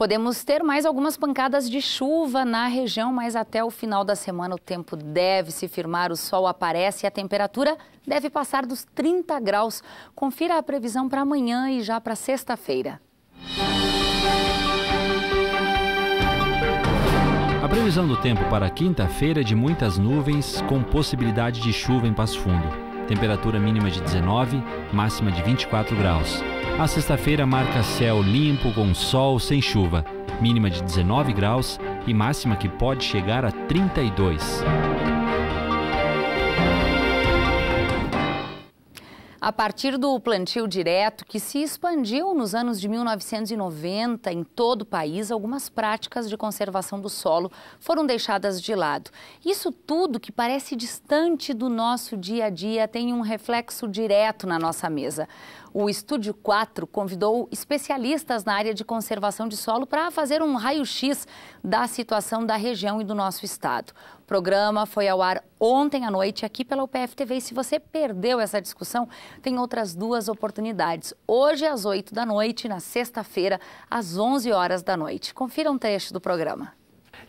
Podemos ter mais algumas pancadas de chuva na região, mas até o final da semana o tempo deve se firmar, o sol aparece e a temperatura deve passar dos 30 graus. Confira a previsão para amanhã e já para sexta-feira. A previsão do tempo para quinta-feira é de muitas nuvens, com possibilidade de chuva em Passo Fundo. Temperatura mínima de 19, máxima de 24 graus. A sexta-feira marca céu limpo, com sol, sem chuva. Mínima de 19 graus e máxima que pode chegar a 32. A partir do plantio direto, que se expandiu nos anos de 1990 em todo o país, algumas práticas de conservação do solo foram deixadas de lado. Isso tudo, que parece distante do nosso dia a dia, tem um reflexo direto na nossa mesa. O Estúdio 4 convidou especialistas na área de conservação de solo para fazer um raio-x da situação da região e do nosso estado. O programa foi ao ar ontem à noite aqui pela UPF TV e se você perdeu essa discussão, tem outras duas oportunidades. Hoje às 8 da noite e na sexta-feira às 11 horas da noite. Confira um trecho do programa.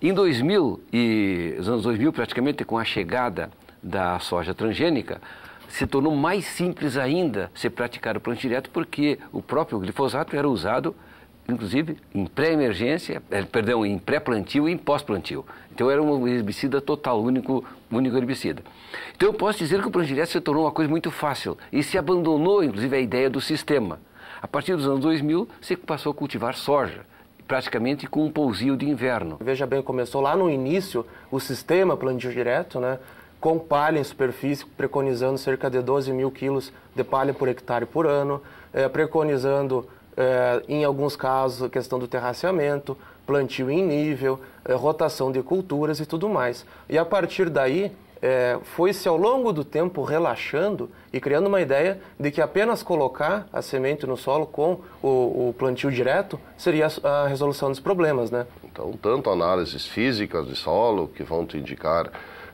Em 2000 e os anos 2000, praticamente com a chegada da soja transgênica, se tornou mais simples ainda se praticar o plantio direto, porque o próprio glifosato era usado, inclusive, em pré-emergência, em pré-plantio e em pós-plantio. Então era um herbicida total, único herbicida. Então eu posso dizer que o plantio direto se tornou uma coisa muito fácil e se abandonou, inclusive, a ideia do sistema. A partir dos anos 2000, se passou a cultivar soja, praticamente com um pousio de inverno. Veja bem, começou lá no início o sistema plantio direto, né? Com palha em superfície, preconizando cerca de 12 mil quilos de palha por hectare por ano, preconizando, em alguns casos, a questão do terraceamento, plantio em nível, rotação de culturas e tudo mais. E a partir daí, foi-se ao longo do tempo relaxando e criando uma ideia de que apenas colocar a semente no solo com o plantio direto seria a resolução dos problemas, né? Então, tanto análises físicas de solo, que vão te indicar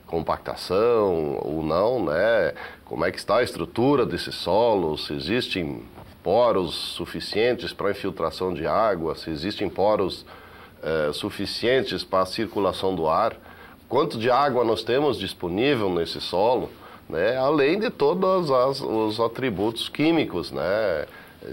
compactação ou não, né? Como é que está a estrutura desse solo, se existem poros suficientes para infiltração de água, se existem poros suficientes para a circulação do ar, quanto de água nós temos disponível nesse solo, né? Além de todos os atributos químicos, né?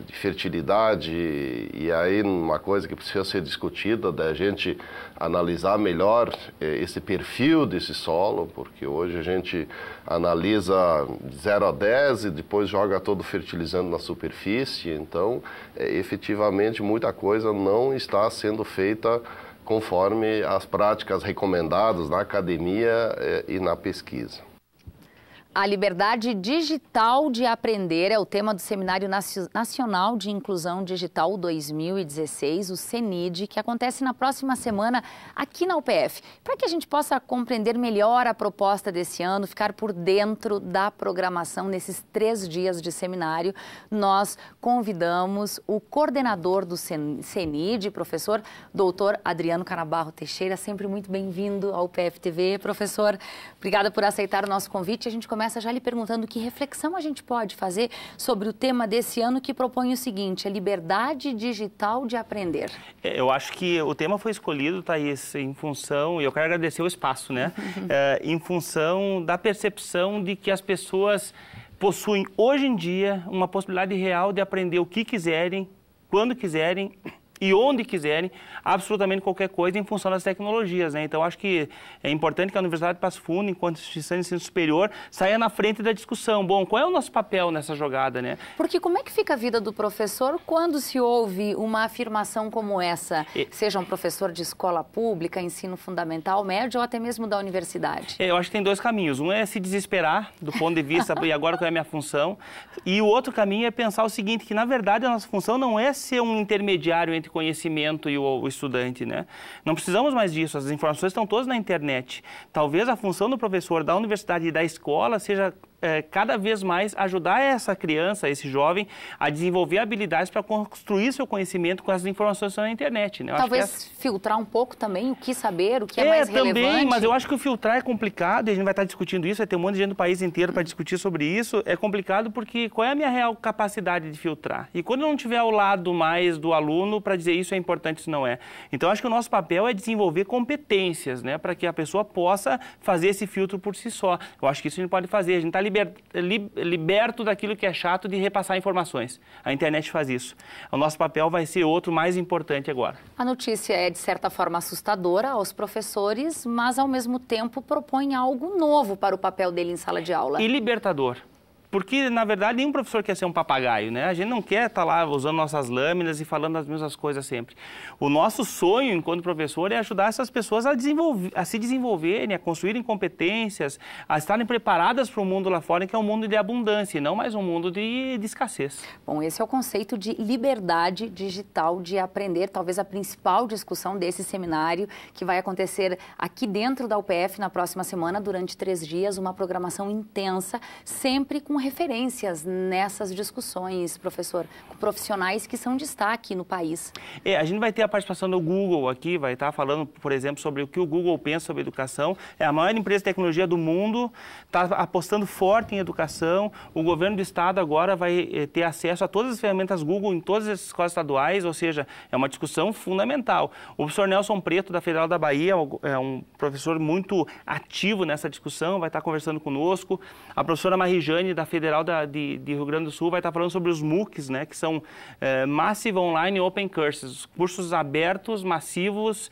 De fertilidade, e aí uma coisa que precisa ser discutida, da gente analisar melhor esse perfil desse solo, porque hoje a gente analisa de 0 a 10 e depois joga todo fertilizante na superfície, então efetivamente muita coisa não está sendo feita conforme as práticas recomendadas na academia e na pesquisa. A liberdade digital de aprender é o tema do Seminário Nacional de Inclusão Digital 2016, o CENID, que acontece na próxima semana aqui na UPF. Para que a gente possa compreender melhor a proposta desse ano, ficar por dentro da programação nesses 3 dias de seminário, nós convidamos o coordenador do CENID, professor doutor Adriano Canabarro Teixeira, sempre muito bem-vindo ao UPF TV. Professor, obrigada por aceitar o nosso convite. A gente começa já lhe perguntando que reflexão a gente pode fazer sobre o tema desse ano, que propõe o seguinte: a liberdade digital de aprender. Eu acho que o tema foi escolhido, Thaís, em função, e eu quero agradecer o espaço, né? Em função da percepção de que as pessoas possuem hoje em dia uma possibilidade real de aprender o que quiserem, quando quiserem e onde quiserem, absolutamente qualquer coisa em função das tecnologias, né? Então, acho que é importante que a Universidade de Passo Fundo, enquanto instituição de ensino superior, saia na frente da discussão. Bom, qual é o nosso papel nessa jogada, né? Porque como é que fica a vida do professor quando se ouve uma afirmação como essa, seja um professor de escola pública, ensino fundamental, médio ou até mesmo da universidade? Eu acho que tem 2 caminhos. Um é se desesperar do ponto de vista, e agora qual é a minha função? E o outro caminho é pensar o seguinte, que na verdade a nossa função não é ser um intermediário entre conhecimento e o estudante, né? Não precisamos mais disso, as informações estão todas na internet. Talvez a função do professor da universidade e da escola seja cada vez mais ajudar essa criança, esse jovem, a desenvolver habilidades para construir seu conhecimento com as informações que estão na internet. Né? Talvez filtrar um pouco também o que saber, o que é mais relevante. Também, mas eu acho que o filtrar é complicado, e a gente vai estar discutindo isso, vai ter um monte de gente do país inteiro para discutir sobre isso. É complicado porque qual é a minha real capacidade de filtrar? E quando eu não tiver ao lado mais do aluno para dizer isso é importante, isso não é. Então, acho que o nosso papel é desenvolver competências, né, para que a pessoa possa fazer esse filtro por si só. Eu acho que isso a gente pode fazer. A gente está liberto daquilo que é chato de repassar informações. A internet faz isso. O nosso papel vai ser outro mais importante agora. A notícia é, de certa forma, assustadora aos professores, mas, ao mesmo tempo, propõe algo novo para o papel dele em sala de aula. E libertador. Porque, na verdade, nenhum professor quer ser um papagaio, né? A gente não quer estar lá usando nossas lâminas e falando as mesmas coisas sempre. O nosso sonho, enquanto professor, é ajudar essas pessoas a se desenvolverem, a construírem competências, a estarem preparadas para o mundo lá fora, que é um mundo de abundância e não mais um mundo de escassez. Bom, esse é o conceito de liberdade digital de aprender, talvez a principal discussão desse seminário, que vai acontecer aqui dentro da UPF na próxima semana, durante 3 dias, uma programação intensa, sempre com referências nessas discussões, professor, com profissionais que são destaque no país. A gente vai ter a participação do Google aqui, vai estar falando, por exemplo, sobre o que o Google pensa sobre educação. É a maior empresa de tecnologia do mundo, está apostando forte em educação. O governo do estado agora vai ter acesso a todas as ferramentas Google em todas as escolas estaduais, ou seja, é uma discussão fundamental. O professor Nelson Preto, da Federal da Bahia, é um professor muito ativo nessa discussão, vai estar conversando conosco. A professora Marijane, da Federal de Rio Grande do Sul, vai estar falando sobre os MOOCs, né, que são Massive Online Open Courses, cursos abertos, massivos,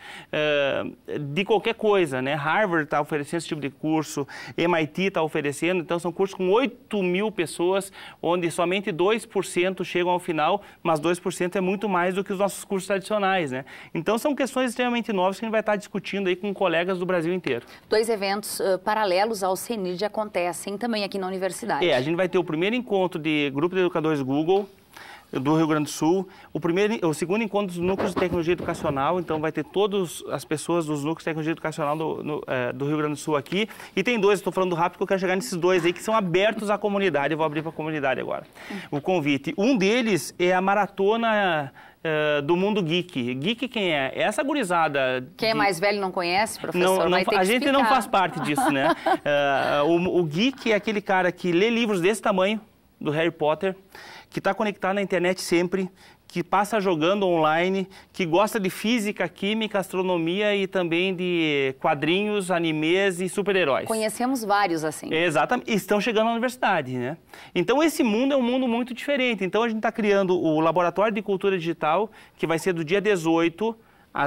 de qualquer coisa, né? Harvard está oferecendo esse tipo de curso, MIT está oferecendo, então são cursos com 8.000 pessoas, onde somente 2% chegam ao final, mas 2% é muito mais do que os nossos cursos tradicionais, né? Então são questões extremamente novas que a gente vai estar discutindo aí com colegas do Brasil inteiro. 2 eventos paralelos ao CENID acontecem também aqui na universidade. A gente vai ter o primeiro encontro de Grupo de Educadores Google do Rio Grande do Sul, o segundo encontro dos núcleos de tecnologia educacional, então vai ter todas as pessoas dos núcleos de tecnologia educacional do Rio Grande do Sul aqui, e tem 2, estou falando rápido porque eu quero chegar nesses 2 aí que são abertos à comunidade, eu vou abrir para a comunidade agora, o convite. Um deles é a maratona do mundo geek. Geek quem é? Essa gurizada... Quem é mais velho não conhece, professor? A gente não faz parte disso, né? O geek é aquele cara que lê livros desse tamanho, do Harry Potter, que está conectado na internet sempre, que passa jogando online, que gosta de física, química, astronomia e também de quadrinhos, animes e super-heróis. Conhecemos vários assim. Exatamente. E estão chegando à universidade, né? Então esse mundo é um mundo muito diferente. Então a gente está criando o Laboratório de Cultura Digital, que vai ser do dia 18,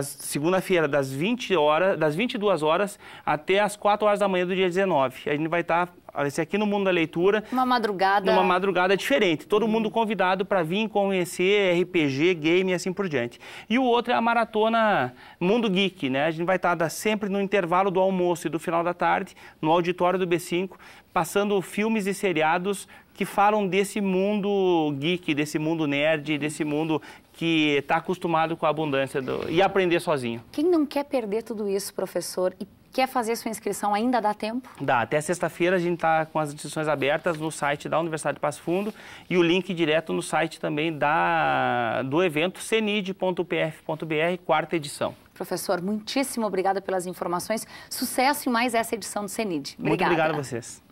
segunda-feira, das 22 horas até as 4 horas da manhã do dia 19. A gente vai estar... Vai ser aqui no Mundo da Leitura. Uma madrugada diferente. Todo mundo convidado para vir conhecer RPG, game e assim por diante. E o outro é a maratona Mundo Geek, né? A gente vai estar sempre no intervalo do almoço e do final da tarde, no auditório do B5, passando filmes e seriados que falam desse mundo geek, desse mundo nerd, desse mundo que está acostumado com a abundância e aprender sozinho. Quem não quer perder tudo isso, professor, e quer fazer sua inscrição, ainda dá tempo? Dá. Até sexta-feira a gente está com as inscrições abertas no site da Universidade de Passo Fundo e o link direto no site também do evento cenid.upf.br, 4ª edição. Professor, muitíssimo obrigada pelas informações. Sucesso em mais essa edição do CENID. Obrigada. Muito obrigado a vocês.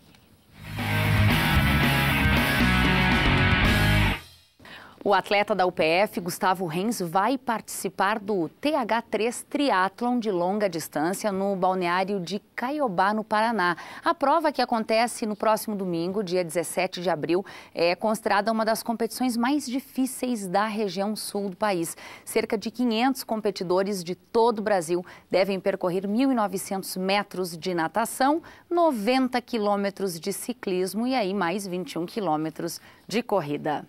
O atleta da UPF, Gustavo Renz, vai participar do TH3 Triathlon de longa distância no balneário de Caiobá, no Paraná. A prova, que acontece no próximo domingo, dia 17 de abril, é considerada uma das competições mais difíceis da região sul do país. Cerca de 500 competidores de todo o Brasil devem percorrer 1.900 metros de natação, 90 quilômetros de ciclismo e aí mais 21 quilômetros de corrida.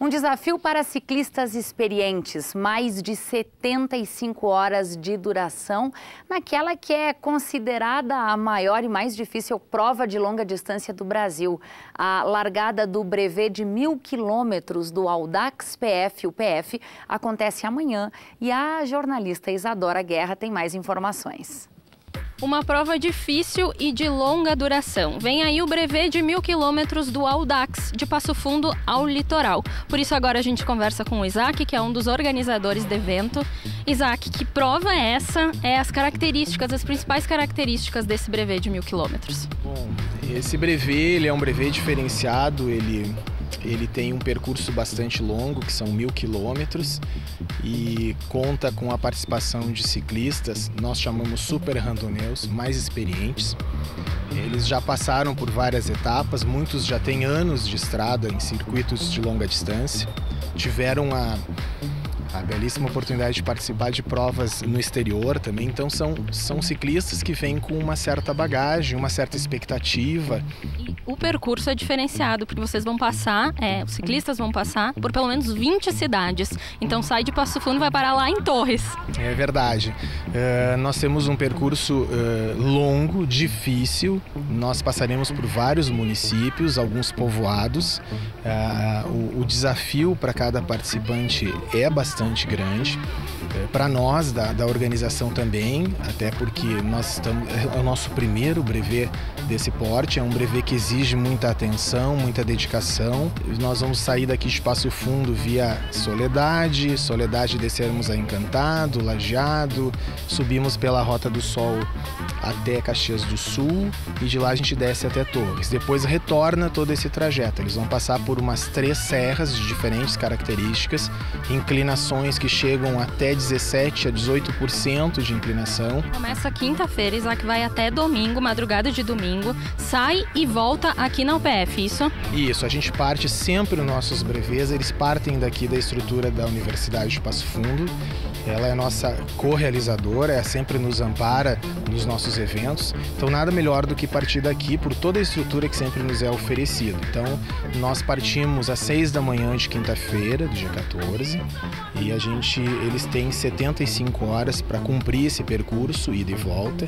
Um desafio para ciclistas experientes, mais de 75 horas de duração, naquela que é considerada a maior e mais difícil prova de longa distância do Brasil. A largada do brevet de 1.000 quilômetros do Audax PF-UPF acontece amanhã e a jornalista Isadora Guerra tem mais informações. Uma prova difícil e de longa duração. Vem aí o brevet de 1.000 quilômetros do Audax, de Passo Fundo ao litoral. Por isso agora a gente conversa com o Isaac, que é um dos organizadores do evento. Isaac, que prova é essa? As características, as principais características desse brevet de 1.000 quilômetros. Bom, esse brevet ele é um brevet diferenciado, ele tem um percurso bastante longo, que são 1.000 quilômetros, e conta com a participação de ciclistas, nós chamamos super randoneus, mais experientes. Eles já passaram por várias etapas, muitos já têm anos de estrada em circuitos de longa distância, tiveram a belíssima oportunidade de participar de provas no exterior também, então são ciclistas que vêm com uma certa bagagem, uma certa expectativa. E o percurso é diferenciado, porque vocês vão passar, os ciclistas vão passar por pelo menos 20 cidades, então sai de Passo Fundo e vai parar lá em Torres. É verdade, nós temos um percurso longo, difícil, nós passaremos por vários municípios, alguns povoados, o desafio para cada participante é bastante grande, para nós da organização também, até porque é o nosso primeiro brevet desse porte, é um brevet que exige muita atenção, muita dedicação. Nós vamos sair daqui de Passo Fundo via Soledade descermos a Encantado, Lajeado, subimos pela Rota do Sol até Caxias do Sul e de lá a gente desce até Torres. Depois retorna todo esse trajeto. Eles vão passar por umas 3 serras de diferentes características, inclinações que chegam até 17% a 18% de inclinação. Começa quinta-feira, Isaac, vai até domingo, madrugada de domingo, sai e volta aqui na UPF, isso? Isso, a gente parte sempre nos nossos brevets, eles partem daqui da estrutura da Universidade de Passo Fundo. Ela é nossa co-realizadora, sempre nos ampara nos nossos eventos. Então nada melhor do que partir daqui por toda a estrutura que sempre nos é oferecida. Então nós partimos às 6 da manhã de quinta-feira, do dia 14, e eles têm 75 horas para cumprir esse percurso, ida e volta,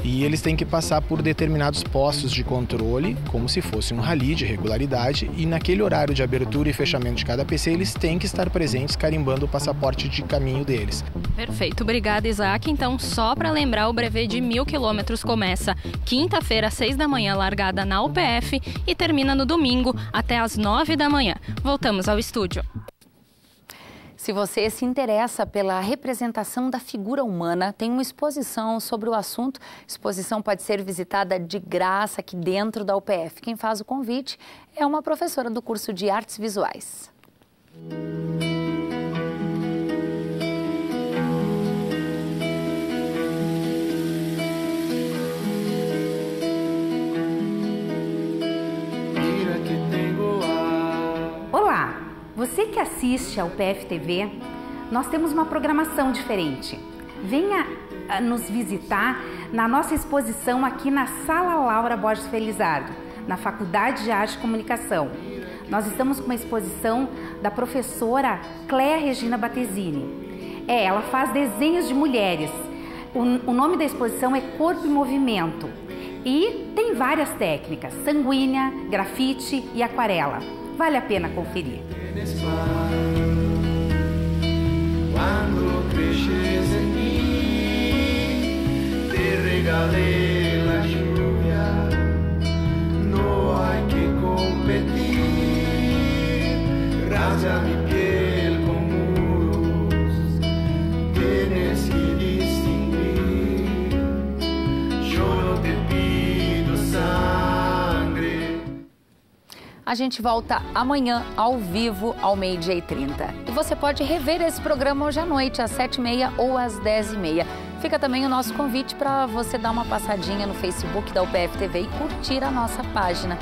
e eles têm que passar por determinados postos de controle, como se fosse um rally de regularidade, e naquele horário de abertura e fechamento de cada PC, eles têm que estar presentes carimbando o passaporte de caminho deles. Perfeito, obrigada, Isaac. Então, só para lembrar, o brevet de 1.000 quilômetros começa quinta-feira às 6 da manhã, largada na UPF, e termina no domingo até às 9 da manhã. Voltamos ao estúdio. Se você se interessa pela representação da figura humana, tem uma exposição sobre o assunto. A exposição pode ser visitada de graça aqui dentro da UPF. Quem faz o convite é uma professora do curso de Artes Visuais. Olá! Você que assiste ao UPF TV, nós temos uma programação diferente. Venha nos visitar na nossa exposição aqui na Sala Laura Borges Felizardo, na Faculdade de Arte e Comunicação. Nós estamos com uma exposição da professora Cléa Regina Battesini. Ela faz desenhos de mulheres. O nome da exposição é Corpo em Movimento e tem várias técnicas, sanguínea, grafite e aquarela. Vale a pena conferir. Quando cresces em mim, te regalei la lluvia. No hay que competir. Rasga mi piel con muros. Tienes que distinguir. Yo no te pido sangre. A gente volta amanhã, ao vivo, ao 12h30. E você pode rever esse programa hoje à noite, às 7h30 ou às 10h30. Fica também o nosso convite para você dar uma passadinha no Facebook da UPF TV e curtir a nossa página.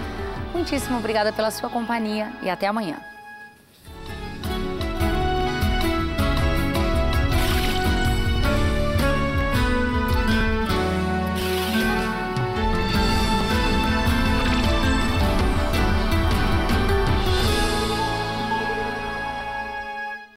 Muitíssimo obrigada pela sua companhia e até amanhã.